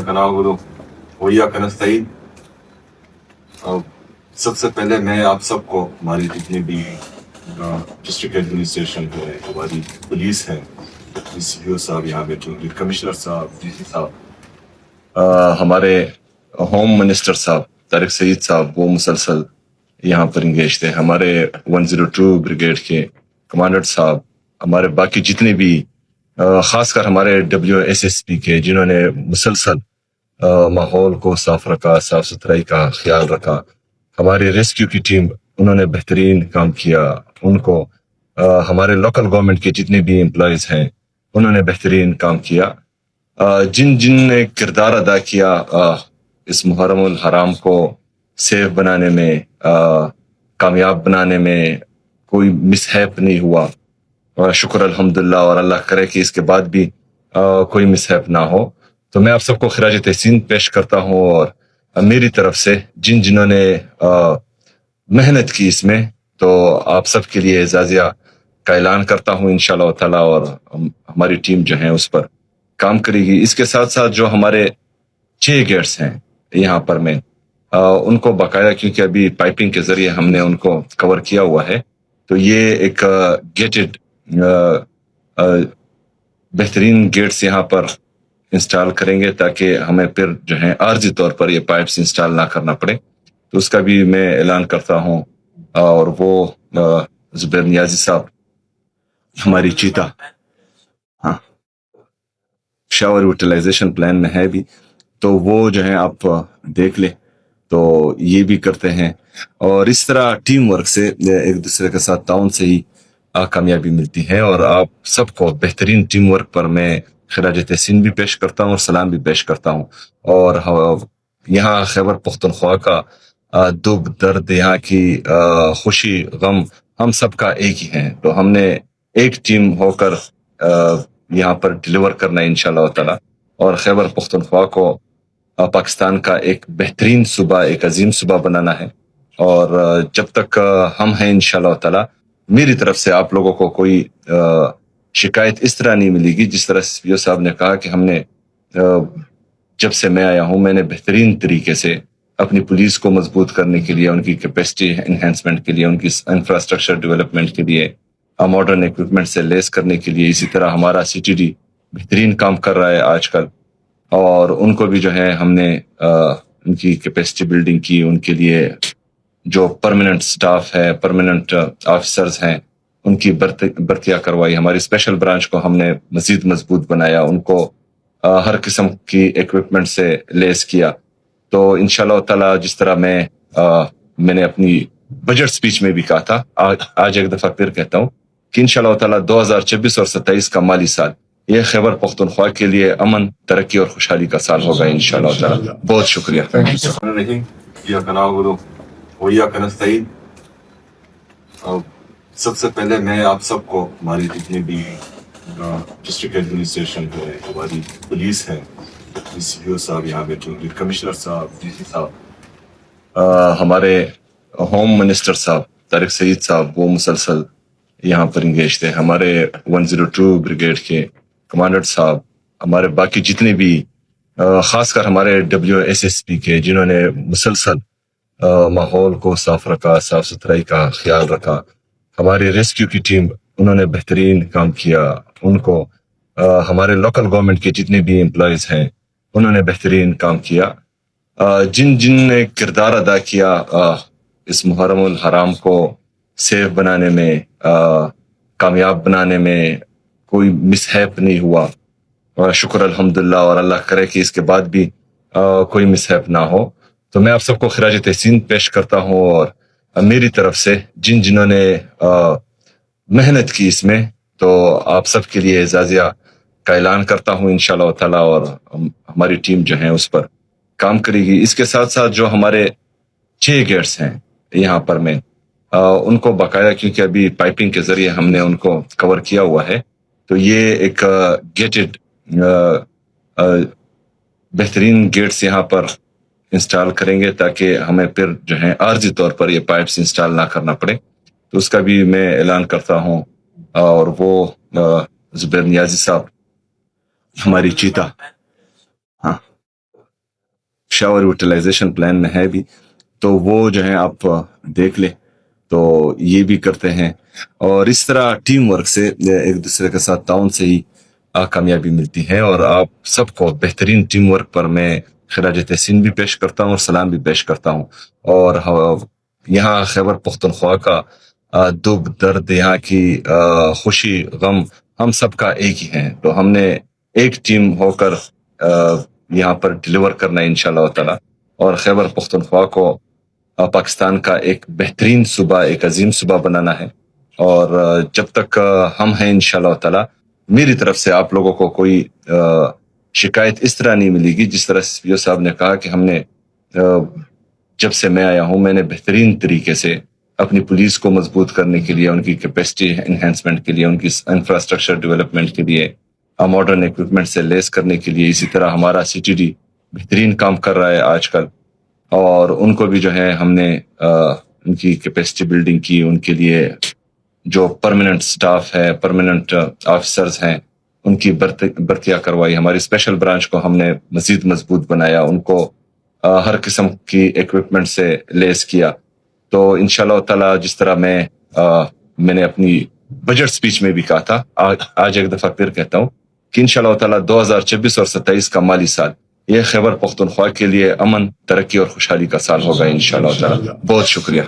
إياك نعبد وإياك نستعين. سب سے پہلے میں آپ سب کو ہماری جتنی بھی ڈسٹرکٹ ایڈمنسٹریشن ہے، ہماری پولیس ہے، سی او صاحب یہاں بیٹھے، کمشنر صاحب، ڈی سی صاحب، ہمارے ہوم منسٹر صاحب طارق سعید صاحب، وہ مسلسل یہاں پر انگیج تھے، ہمارے 102 بریگیڈ کے کمانڈنٹ صاحب، ہمارے باقی جتنے بھی خاص کر ہمارے WSSP کے جنہوں نے مسلسل ماحول کو صاف رکھا، صاف ستھرائی کا خیال رکھا، ہماری ریسکیو کی ٹیم انہوں نے بہترین کام کیا، ان کو ہمارے لوکل گورنمنٹ کے جتنے بھی امپلائیز ہیں انہوں نے بہترین کام کیا، جن نے کردار ادا کیا اس محرم الحرام کو سیف بنانے میں، کامیاب بنانے میں، کوئی مس ہیپ نہیں ہوا، شکر الحمدللہ، اور اللہ کرے کہ اس کے بعد بھی کوئی مس ہیپ نہ ہو۔ تو میں آپ سب کو خراج تحسین پیش کرتا ہوں، اور میری طرف سے جنہوں نے محنت کی اس میں، تو آپ سب کے لیے اعزازیہ کا اعلان کرتا ہوں انشاءاللہ تعالی، اور ہماری ٹیم جو ہے اس پر کام کرے گی۔ اس کے ساتھ ساتھ جو ہمارے 6 گیٹس ہیں یہاں پر میں ان کو باقاعدہ، کیونکہ ابھی پائپنگ کے ذریعے ہم نے ان کو کور کیا ہوا ہے، تو یہ ایک گیٹڈ بہترین گیٹس یہاں پر انسٹال کریں گے، تاکہ ہمیں پھر جو ہے عارضی طور پر یہ پائپس انسٹال نہ کرنا پڑے، تو اس کا بھی میں اعلان کرتا ہوں۔ اور وہ زبیر نیازی صاحب، ہماری چیتا، ہاں، شاور یوٹیلائزیشن پلان میں ہے بھی، تو وہ جو ہے آپ دیکھ لیں، تو یہ بھی کرتے ہیں، اور اس طرح ٹیم ورک سے، ایک دوسرے کے ساتھ تعاون سے ہی کامیابی ملتی ہے، اور آپ سب کو بہترین ٹیم ورک پر میں خراج تحسین بھی پیش کرتا ہوں اور سلام بھی پیش کرتا ہوں۔ اور یہاں خیبر پختونخوا کا دکھ درد، یہاں کی خوشی غم ہم سب کا ایک ہی ہے، تو ہم نے ایک ٹیم ہو کر یہاں پر ڈیلیور کرنا ہے انشاءاللہ تعالی، اور خیبر پختونخوا کو پاکستان کا ایک بہترین صوبہ، ایک عظیم صوبہ بنانا ہے، اور جب تک ہم ہیں انشاءاللہ تعالی، میری طرف سے آپ لوگوں کو کوئی شکایت اس طرح نہیں ملے گی۔ جس طرح CEO صاحب نے کہا کہ ہم نے جب سے میں آیا ہوں، میں نے بہترین طریقے سے اپنی پولیس کو مضبوط کرنے کے لیے، ان کی کیپیسٹی انہینسمنٹ کے لیے، ان کی انفراسٹرکچر ڈیولپمنٹ کے لیے، ماڈرن ایکوپمنٹ سے لیس کرنے کے لیے، اسی طرح ہمارا CTD بہترین کام کر رہا ہے آج کل، اور ان کو بھی جو ہے ہم نے ان کی کیپیسٹی بلڈنگ کی، ان کے لیے جو پرماننٹ سٹاف ہے، پرماننٹ آفیسرز ہیں، ان کی برتیاں کروائی، ہماری اسپیشل برانچ کو ہم نے مزید مضبوط بنایا، ان کو ہر قسم کی ایکوپمنٹ سے لیس کیا۔ تو انشاءاللہ تعالی، جس طرح میں نے اپنی بجٹ سپیچ میں بھی کہا تھا، آج ایک دفعہ پھر کہتا ہوں کہ انشاءاللہ تعالی 2026 اور 27 کا مالی سال یہ خیبر پختونخوا کے لیے امن، ترقی اور خوشحالی کا سال ہوگا انشاءاللہ تعالی۔ بہت شکریہ۔ إياك نعبد وإياك نستعين۔ سب سے پہلے میں آپ سب کو ہماری جتنی بھی ڈسٹرکٹ ایڈمنسٹریشن ہے، ہماری پولیس ہے، سی او صاحب یہاں بیٹھے، کمشنر صاحب، ڈی سی صاحب، ہمارے ہوم منسٹر صاحب طارق سعید صاحب، وہ مسلسل یہاں پر انگیج تھے، ہمارے 102 بریگیڈ کے کمانڈنٹ صاحب، ہمارے باقی جتنے بھی خاص کر ہمارے WSSP کے جنہوں نے مسلسل ماحول کو صاف رکھا، صاف ستھرائی کا خیال رکھا، ہماری ریسکیو کی ٹیم انہوں نے بہترین کام کیا، ان کو ہمارے لوکل گورنمنٹ کے جتنے بھی امپلائیز ہیں انہوں نے بہترین کام کیا، جن نے کردار ادا کیا اس محرم الحرام کو سیف بنانے میں، کامیاب بنانے میں، کوئی مس ہیپ نہیں ہوا، شکر الحمدللہ، اور اللہ کرے کہ اس کے بعد بھی کوئی مس ہیپ نہ ہو۔ تو میں آپ سب کو خراج تحسین پیش کرتا ہوں، اور میری طرف سے جنہوں نے محنت کی اس میں، تو آپ سب کے لیے اعزازیہ کا اعلان کرتا ہوں انشاءاللہ تعالی، اور ہماری ٹیم جو ہے اس پر کام کرے گی۔ اس کے ساتھ ساتھ جو ہمارے 6 گیٹس ہیں یہاں پر میں ان کو باقاعدہ، کیونکہ ابھی پائپنگ کے ذریعے ہم نے ان کو کور کیا ہوا ہے، تو یہ ایک گیٹڈ بہترین گیٹس یہاں پر انسٹال کریں گے، تاکہ ہمیں پھر جو ہے عارضی طور پر یہ پائپس انسٹال نہ کرنا پڑے، تو اس کا بھی میں اعلان کرتا ہوں۔ اور وہ زبیر نیازی صاحب، ہماری چیتا، ہاں، شاور یوٹیلائزیشن پلان میں ہے بھی، تو وہ جو ہے آپ دیکھ لیں، تو یہ بھی کرتے ہیں. اور اس طرح ٹیم ورک سے، ایک دوسرے کے ساتھ تعاون سے ہی کامیابی ملتی ہے. اور آپ سب کو بہترین ٹیم ورک پر میں خراج تحسین بھی پیش کرتا ہوں اور سلام بھی پیش کرتا ہوں. اور یہاں خیبر پختونخوا کا دکھ درد، یہاں کی خوشی غم ہم سب کا ایک ہی ہے. تو ہم نے ایک ٹیم ہو کر یہاں پر ڈیلیور کرنا ہے انشاءاللہ تعالی، اور خیبر پختونخوا کو پاکستان کا ایک بہترین صوبہ، ایک عظیم صوبہ بنانا ہے. اور جب تک ہم ہیں انشاءاللہ تعالی، میری طرف سے آپ لوگوں کو کوئی شکایت اس طرح نہیں ملے گی. جس طرح سپیو صاحب نے کہا کہ ہم نے جب سے میں آیا ہوں، میں نے بہترین طریقے سے اپنی پولیس کو مضبوط کرنے کے لیے، ان کی کیپیسٹی انہینسمنٹ کے لیے، ان کی انفراسٹرکچر ڈیولپمنٹ کے لیے، ماڈرن ایکوپمنٹ سے لیس کرنے کے لیے، اسی طرح ہمارا سی ٹی ڈی بہترین کام کر رہا ہے آج کل. اور ان کو بھی جو ہے ہم نے ان کی کیپیسٹی بلڈنگ کی، ان کے لیے جو پرماننٹ سٹاف ہے، پرماننٹ آفیسرز ہیں، ان کی برتیاں کروائی. ہماری اسپیشل برانچ کو ہم نے مزید مضبوط بنایا، ان کو ہر قسم کی ایکوپمنٹ سے لیس کیا. تو انشاءاللہ تعالی جس طرح میں نے اپنی بجٹ سپیچ میں بھی کہا تھا، آج ایک دفعہ پھر کہتا ہوں کہ انشاءاللہ تعالی 2026 اور 27 کا مالی سال یہ خیبر پختونخوا کے لیے امن، ترقی اور خوشحالی کا سال ہوگا انشاءاللہ تعالی. بہت شکریہ.